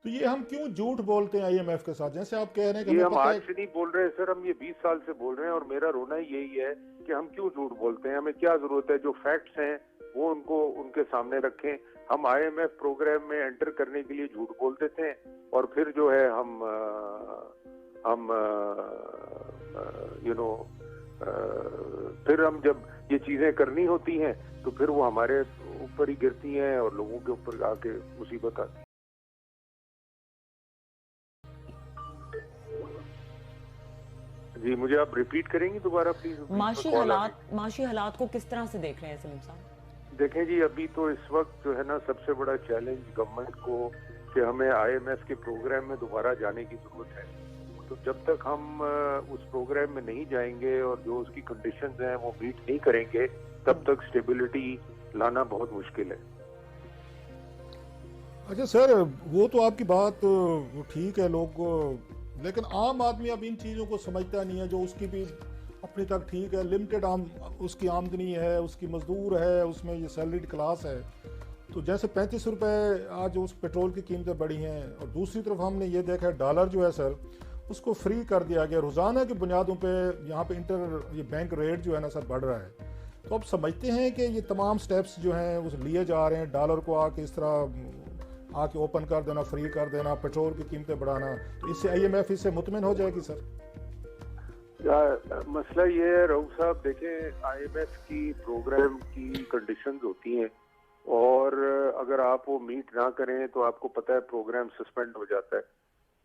तो ये हम क्यों झूठ बोलते हैं आईएमएफ के साथ? जैसे आप कह रहे हैं कि ये हमें हम पता आज है। से नहीं बोल रहे सर, हम ये 20 साल से बोल रहे हैं और मेरा रोना ही यही है कि हम क्यों झूठ बोलते हैं। हमें क्या जरूरत है, जो फैक्ट्स हैं वो उनको उनके सामने रखें। हम आईएमएफ प्रोग्राम में एंटर करने के लिए झूठ बोल देते हैं और फिर जो है हम यू नो फिर हम जब ये चीजें करनी होती हैं तो फिर वो हमारे ऊपर ही गिरती हैं और लोगों के ऊपर आके मुसीबत आती है। जी, मुझे आप रिपीट करेंगी दोबारा प्लीज? माशी हालात को किस तरह से देख रहे हैं सलीम साहब? देखें जी, अभी तो इस वक्त जो है ना सबसे बड़ा चैलेंज गवर्नमेंट को कि हमें आईएमएफ के प्रोग्राम में दोबारा जाने की जरूरत है। तो जब तक हम उस प्रोग्राम में नहीं जाएंगे और जो उसकी कंडीशंस हैं वो मीट नहीं करेंगे, तब तक स्टेबिलिटी लाना बहुत मुश्किल है। अच्छा सर, वो तो आपकी बात ठीक है, लोग लेकिन आम आदमी अब इन चीज़ों को समझता नहीं है। जो उसकी भी अपनी तक ठीक है, लिमिटेड उसकी आमदनी है, उसकी मजदूर है, उसमें ये सैलरीड क्लास है। तो जैसे 35 रुपये आज उस पेट्रोल की कीमतें बढ़ी हैं, और दूसरी तरफ हमने ये देखा है डॉलर जो है सर उसको फ्री कर दिया गया। रोज़ाना की बुनियादों पे यहाँ पे ये बैंक रेट जो है ना सर बढ़ रहा है। तो अब समझते हैं कि ये तमाम स्टेप्स जो हैं वो लिए जा रहे हैं, डॉलर को आके इस तरह आके ओपन कर देना, फ्री कर देना, पेट्रोल की कीमतें बढ़ाना, तो इससे आईएमएफ इससे मुतमिन हो जाएगी सर? मसला ये है रऊफ साहब, देखें आईएमएफ की प्रोग्राम की कंडीशंस होती हैं और अगर आप वो मीट ना करें तो आपको पता है प्रोग्राम सस्पेंड हो जाता है।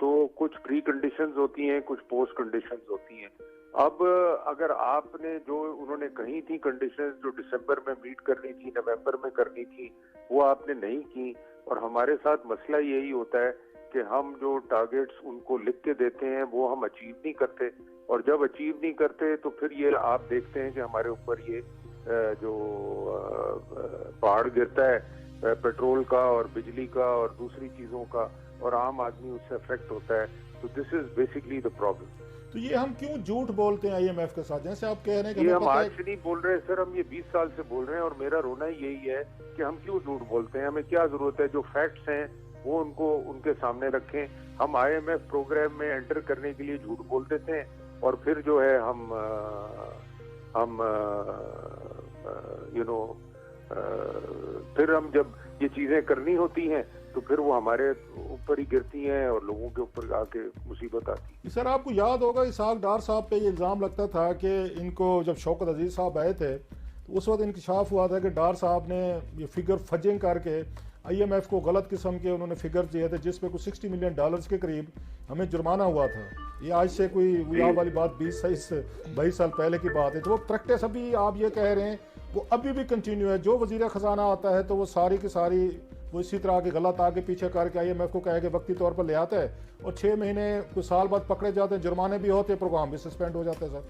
तो कुछ प्री कंडीशंस होती हैं, कुछ पोस्ट कंडीशंस होती हैं। अब अगर आपने जो उन्होंने कही थी कंडीशंस जो दिसंबर में मीट करनी थी, नवंबर में करनी थी, वो आपने नहीं की, और हमारे साथ मसला यही होता है कि हम जो टारगेट्स उनको लिख के देते हैं वो हम अचीव नहीं करते, और जब अचीव नहीं करते तो फिर ये आप देखते हैं कि हमारे ऊपर ये जो पहाड़ गिरता है पेट्रोल का और बिजली का और दूसरी चीजों का, और आम आदमी उससे अफेक्ट होता है। तो this is basically the problem. तो ये हम क्यों झूठ बोलते हैं आईएमएफ के साथ? जैसे आप कह रहे हैं कि ये हमें हम पता आज है। से नहीं बोल रहे सर, हम ये 20 साल से बोल रहे हैं और मेरा रोना ही यही है कि हम क्यों झूठ बोलते हैं। हमें क्या जरूरत है, जो फैक्ट्स हैं वो उनको उनके सामने रखें। हम आईएमएफ प्रोग्राम में एंटर करने के लिए झूठ बोल देते हैं और फिर जो है हम यू नो फिर हम जब ये चीजें करनी होती हैं तो फिर वो हमारे ऊपर ही गिरती हैं और लोगों के ऊपर आके मुसीबत आती है। सर आपको याद होगा इसहाक डार साहब पे ये इल्ज़ाम लगता था कि इनको जब शौकत अजीज साहब आए थे तो उस वक्त इंकशाफ हुआ था कि डार साहब ने ये फिगर फजिंग करके आईएमएफ को गलत किस्म के उन्होंने फिगर दिए थे, जिस पे कुछ $60 मिलियन के करीब हमें जुर्माना हुआ था। ये आज से कोई यहाँ वाली बात 20-22 साल पहले की बात है। तो वो प्रैक्टिस अभी आप ये कह रहे हैं वो अभी भी कंटिन्यू है। जो वजीर खजाना आता है तो वो सारी की सारी वो इसी तरह के गलत आगे पीछे करके आईएमएफ को कह के वक्ती तौर पर ले आता है, और 6 महीने कुछ साल बाद पकड़े जाते हैं, जुर्माने भी होते हैं, प्रोग्राम भी सस्पेंड हो जाते हैं सर।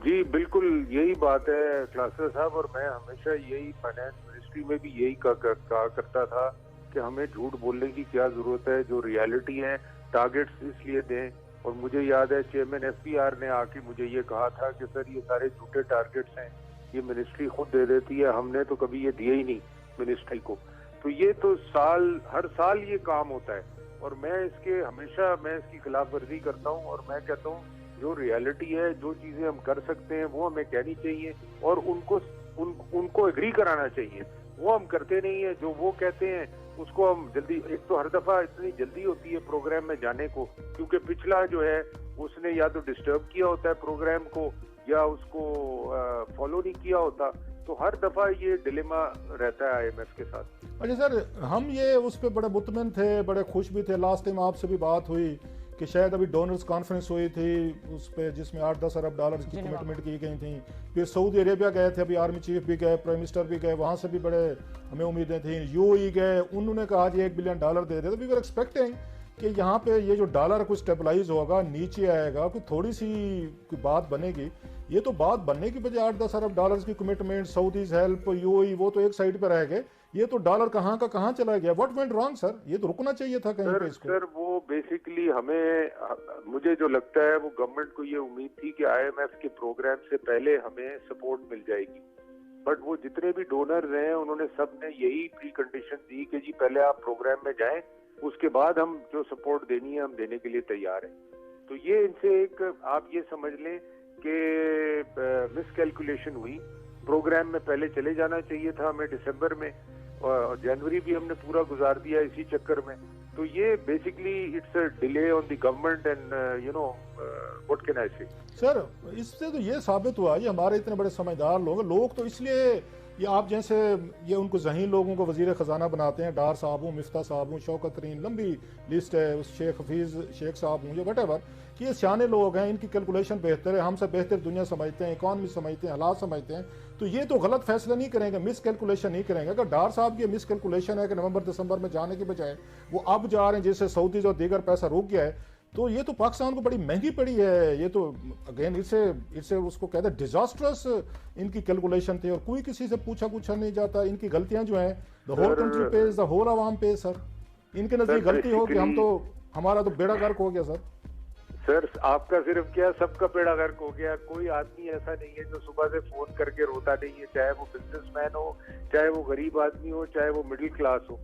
जी बिल्कुल यही बात है क्लासर साहब, और मैं हमेशा यही फाइनेंस मिनिस्ट्री में भी यही कहा करता था कि हमें झूठ बोलने की क्या जरूरत है। जो रियलिटी है टारगेट्स इसलिए दें। और मुझे याद है चेयरमैन एफपीआर ने आके मुझे ये कहा था कि सर ये सारे झूठे टारगेट्स हैं, ये मिनिस्ट्री खुद दे देती है, हमने तो कभी ये दिए ही नहीं मिनिस्ट्री को। तो ये तो हर साल ये काम होता है और मैं इसकी खिलाफ वर्जी करता हूँ। और मैं कहता हूँ जो रियलिटी है, जो चीजें हम कर सकते हैं वो हमें कहनी चाहिए और उनको एग्री कराना चाहिए। वो हम करते नहीं है, जो वो कहते हैं उसको हम जल्दी, एक तो हर दफा इतनी जल्दी होती है प्रोग्राम में जाने को, क्योंकि पिछला जो है उसने या तो डिस्टर्ब किया होता है प्रोग्राम को या उसको फॉलो नहीं किया होता। तो हर दफा ये डिलेमा रहता है आईएमएफ के साथ। अच्छा सर, हम ये उस पर बड़े मुतमिन थे, बड़े खुश भी थे। लास्ट टाइम आपसे भी बात हुई कि शायद अभी डोनर्स कॉन्फ्रेंस हुई थी उस पर, जिसमें $8-10 अरब की कमिटमेंट की गई थी। फिर सऊदी अरेबिया गए थे, अभी आर्मी चीफ भी गए, प्राइम मिनिस्टर भी गए, वहाँ से भी बड़े हमें उम्मीदें थी। यूएई गए, उन्होंने कहा जी $1 बिलियन दे दे। तो वी वर एक्सपेक्टिंग कि यहाँ पे ये जो डॉलर कुछ स्टेबलाइज होगा, नीचे आएगा, कोई थोड़ी सी कोई बात बनेगी। ये तो बात बनने की बजाय $8-10 अरब की कमिटमेंट, सऊदीज हेल्प, यूएई, वो तो एक साइड पर रह गए। ये तो डॉलर कहाँ का कहाँ चला गया? What went wrong sir? ये तो रुकना चाहिए था कहीं पे इसको। सर वो बेसिकली मुझे जो लगता है वो गवर्नमेंट को ये उम्मीद थी कि आईएमएफ के प्रोग्राम से पहले हमें सपोर्ट मिल जाएगी। बट वो जितने भी डोनर हैं उन्होंने सब ने यही प्री कंडीशन दी कि जी पहले आप प्रोग्राम में जाएं, उसके बाद हम जो सपोर्ट देनी है हम देने के लिए तैयार हैं। तो ये इनसे एक आप ये समझ लें कि मिसकैलकुलेशन हुई। प्रोग्राम में पहले चले जाना चाहिए था हमें दिसंबर में, और जनवरी भी हमने पूरा गुजार दिया इसी चक्कर में। तो ये basically it's a delay on the government and you know what can I से। सर इससे तो ये साबित हुआ, ये हमारे इतने बड़े समझदार लोग तो इसलिए ये आप जैसे ये उनको ज़हीन लोगों को वजीर ख़जाना बनाते हैं, डार साहब हूँ, मिफ्ता साहब हूँ, शौकत तरीन, लंबी लिस्ट है, उस शेख हफीज़ शेख साहब हूँ, ये वटेवर कि ये सियाने लोग हैं, इनकी कैलकुलेशन बेहतर है, हमसे बेहतर दुनिया समझते हैं, इकॉनमी समझते हैं, हालात समझते हैं, तो ये तो गलत फैसला नहीं करेंगे, मिस कैलकुलेशन नहीं करेंगे। अगर डार साहब की मिस कैलकुलेशन है कि नवंबर दिसंबर में जाने के बजाय वो अब जा रहे हैं, जिससे सऊदीज और दीगर पैसा रुक गया है, तो ये तो पाकिस्तान को बड़ी महंगी पड़ी है। ये तो अगेन इससे उसको कहते हैं डिजास्ट्रस इनकी कैलकुलेशन थी, और कोई किसी से पूछा नहीं जाता। इनकी गलतियां जो हैं the whole country page, the whole आवाम पे सर, इनके नजदीक गलती हो कि हमारा तो बेड़ा गर्क हो गया सर। सर आपका सिर्फ क्या, सबका बेड़ा गर्क हो गया। कोई आदमी ऐसा नहीं है जो सुबह से फोन करके रोता नहीं है, चाहे वो बिजनेसमैन हो, चाहे वो गरीब आदमी हो, चाहे वो मिडिल क्लास हो।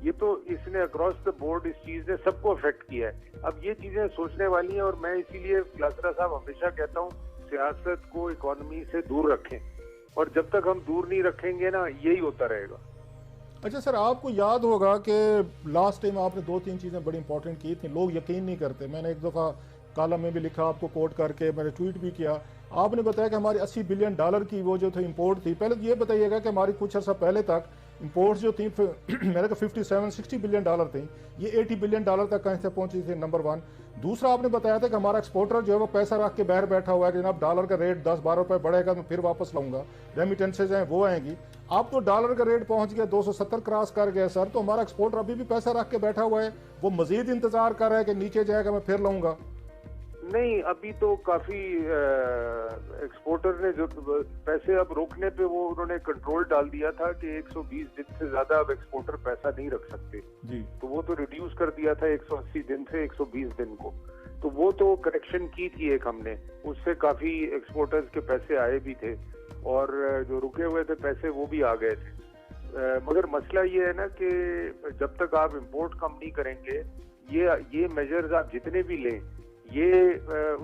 ये तो इसने अक्रॉस द बोर्ड इस चीज ने सबको अफेक्ट किया है। अब ये चीजें सोचने वाली हैं, और मैं इसीलिए क्लासरा साहब हमेशा कहता हूँ सियासत को इकोनॉमी से दूर रखें, और जब तक हम दूर नहीं रखेंगे ना यही होता रहेगा। अच्छा सर, आपको याद होगा कि लास्ट टाइम आपने 2-3 चीज़ें बड़ी इंपॉर्टेंट की थी, लोग यकीन नहीं करते। मैंने एक दफ़ा कॉलम में भी लिखा, आपको कोट करके मैंने ट्वीट भी किया। आपने बताया कि हमारी $80 बिलियन की वो जो थी इंपोर्ट थी। पहले तो ये बताइएगा कि हमारी कुछ अर्सा पहले तक इंपोर्ट्स जो थी मेरे को 57-60 बिलियन डॉलर थी, ये $80 बिलियन तक कहीं से पहुंची थी, नंबर 1। दूसरा आपने बताया था कि हमारा एक्सपोर्टर जो है वो पैसा रख के बाहर बैठा हुआ है कि जनाब डॉलर का रेट 10-12 रुपए बढ़ेगा तो फिर वापस लाऊंगा, रेमिटेंसेज हैं वो आएंगी। अब तो डॉलर का रेट पहुंच गया 270 क्रॉस कर गया सर, तो हमारा एक्सपोर्टर अभी भी पैसा रख के बैठा हुआ है, वो मजीद इंतजार कर रहा है कि नीचे जाएगा मैं फिर लाऊंगा। नहीं, अभी तो काफी एक्सपोर्टर ने जो पैसे अब रोकने पे वो उन्होंने कंट्रोल डाल दिया था कि 120 दिन से ज्यादा अब एक्सपोर्टर पैसा नहीं रख सकते जी। तो वो तो रिड्यूस कर दिया था 180 दिन से 120 दिन को। तो वो तो करेक्शन की थी एक हमने, उससे काफी एक्सपोर्टर्स के पैसे आए भी थे, और जो रुके हुए थे पैसे वो भी आ गए थे। मगर मसला ये है ना कि जब तक आप इम्पोर्ट कम नहीं करेंगे, ये मेजर्स आप जितने भी लें ये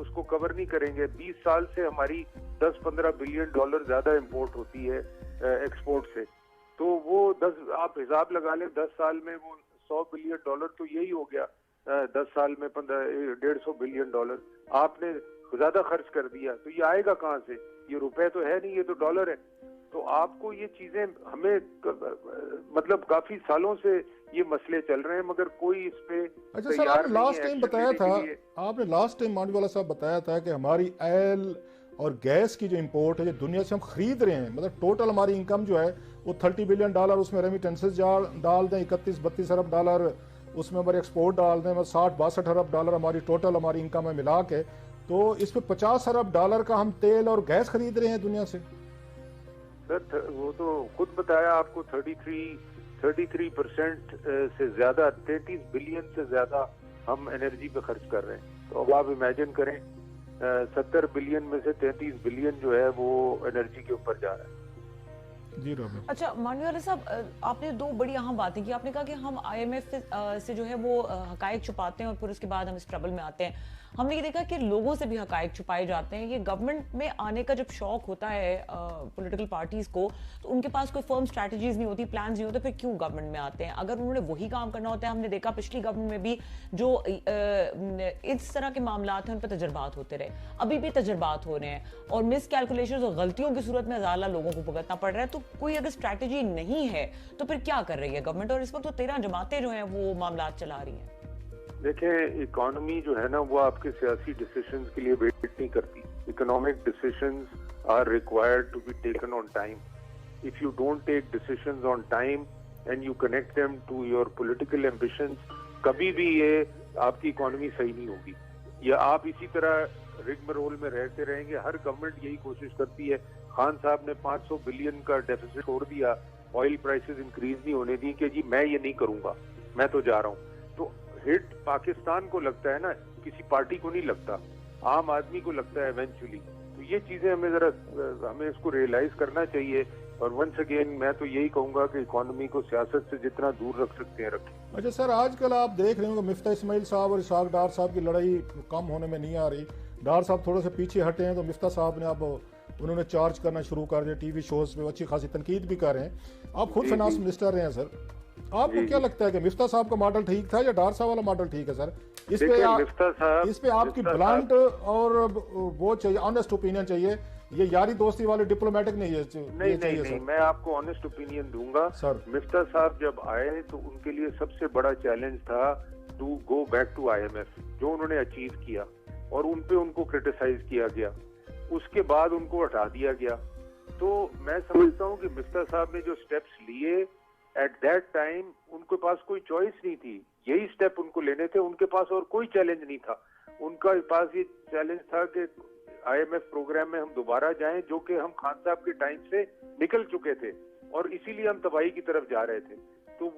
उसको कवर नहीं करेंगे। 20 साल से हमारी 10-15 बिलियन डॉलर ज्यादा इंपोर्ट होती है एक्सपोर्ट से, तो वो 10 आप हिसाब लगा लें, 10 साल में वो $100 बिलियन तो यही हो गया। 10 साल में 150 बिलियन डॉलर आपने ज्यादा खर्च कर दिया, तो ये आएगा कहाँ से? ये रुपए तो है नहीं, ये तो डॉलर है। तो आपको ये चीजें हमें मतलब काफी सालों से ये मसले चल रहे हैं, मगर कोई इस पे अच्छा सर, आपने लास्ट टाइम बताया था, आपने लास्ट टाइम मांडवाला साहब बताया था कि हमारी ऑयल और गैस की जो इंपोर्ट है जो दुनिया से हम खरीद रहे हैं, मतलब टोटल हमारी इनकम जो है वो $30 बिलियन, उसमें रेमिटेंसेस डाल दें 31-32 अरब डॉलर, उसमें हमारे एक्सपोर्ट डाल दें 60-62 अरब डॉलर हमारी टोटल हमारी इनकम है मिला के, तो इस पे $50 अरब का हम तेल और गैस खरीद रहे हैं दुनिया से। सर वो तो खुद बताया आपको, 33% से ज्यादा, 33 बिलियन से ज्यादा हम एनर्जी पे खर्च कर रहे हैं। तो अब आप इमेजिन करें 70 बिलियन में से 33 बिलियन जो है वो एनर्जी के ऊपर जा रहा है। जी। अच्छा मांडवाला साहब, आपने 2 बड़ी अहम बातें की। आपने कहा कि हम IMF से जो है वो हकायक छुपाते हैं और फिर उसके बाद हम इस ट्रबल में आते हैं। हमने ये देखा कि लोगों से भी हकायक छुपाए जाते हैं। ये गवर्नमेंट में आने का जब शौक होता है पॉलिटिकल पार्टीज को, तो उनके पास कोई फर्म स्ट्रैटेजीज नहीं होती, प्लान्स नहीं होते, फिर क्यों गवर्नमेंट में आते हैं? अगर उन्होंने वही काम करना होता है, हमने देखा पिछली गवर्नमेंट में भी जो इस तरह के मामलात हैं उन पर तजर्बात होते रहे, अभी भी तजर्बात हो रहे हैं, और मिस कैलकुलेशन और गलतियों की सूरत में ज़्यादा लोगों को भुगतना पड़ रहा है। तो कोई अगर स्ट्रैटेजी नहीं है तो फिर क्या कर रही है गवर्नमेंट? और इस वक्त तो 13 जमातें जो हैं वो मामलात चला रही हैं। देखें, इकोनॉमी जो है ना वो आपके सियासी डिसीजंस के लिए वेट नहीं करती। Economic decisions are required to be taken on time. If you don't take decisions on time and you connect them to your political ambitions, कभी भी ये आपकी इकोनॉमी सही नहीं होगी। या आप इसी तरह रिगमरोल में रहते रहेंगे। हर गवर्नमेंट यही कोशिश करती है। खान साहब ने 500 बिलियन का डेफिसिट छोड़ दिया, ऑयल प्राइसेस इंक्रीज नहीं होने दी कि जी मैं ये नहीं करूंगा, मैं तो जा रहा हूँ। तो हिट पाकिस्तान को लगता है ना, किसी पार्टी को नहीं लगता, आम आदमी को लगता है इवेंचुअली। तो ये चीजें हमें इसको रियलाइज करना चाहिए और वंस अगेन मैं तो यही कहूंगा कि इकोनॉमी को सियासत से जितना दूर रख सकते हैं रखें। अच्छा सर, आजकल आप देख रहे हो कि मिफ्ता इस्माइल साहब और इसाक डार साहब की लड़ाई कम होने में नहीं आ रही। डार साहब थोड़े से पीछे हटे हैं तो मिफ्ता साहब ने अब उन्होंने चार्ज करना शुरू कर दिया, टीवी शोज पे अच्छी खासी तनकीद भी कर रहे हैं। आप खुद फाइनेंस मिनिस्टर रहे हैं सर, आपको क्या लगता है कि मिफ्ता साहब का मॉडल ठीक था या डार साहब वाला मॉडल ठीक है सर? इस पे आपकी ब्लंट और वो चाहिए, ऑनेस्ट ओपिनियन चाहिए, ये यारी दोस्ती वाले डिप्लोमेटिक नहीं है। नहीं, मैं आपको ऑनेस्ट ओपिनियन दूंगा सर। मिफ्ता साहब जब आए तो उनके लिए सबसे बड़ा चैलेंज था to go back to IMF, जो उन्होंने अचीव किया और उन पे उनको क्रिटिसाइज किया गया, उसके बाद उनको हटा दिया गया। तो मैं समझता हूँ कि मिफ्ता साहब ने जो स्टेप्स लिए एट दैट टाइम, उनके पास कोई चॉइस नहीं थी, यही स्टेप उनको लेने थे, उनके पास और कोई चैलेंज नहीं था। उनका पास ये चैलेंज था कि IMF प्रोग्राम में हम दोबारा जाएं, जो कि हम खान साहब के टाइम से निकल चुके थे और इसीलिए हम तबाही की तरफ जा रहे थे। तो वो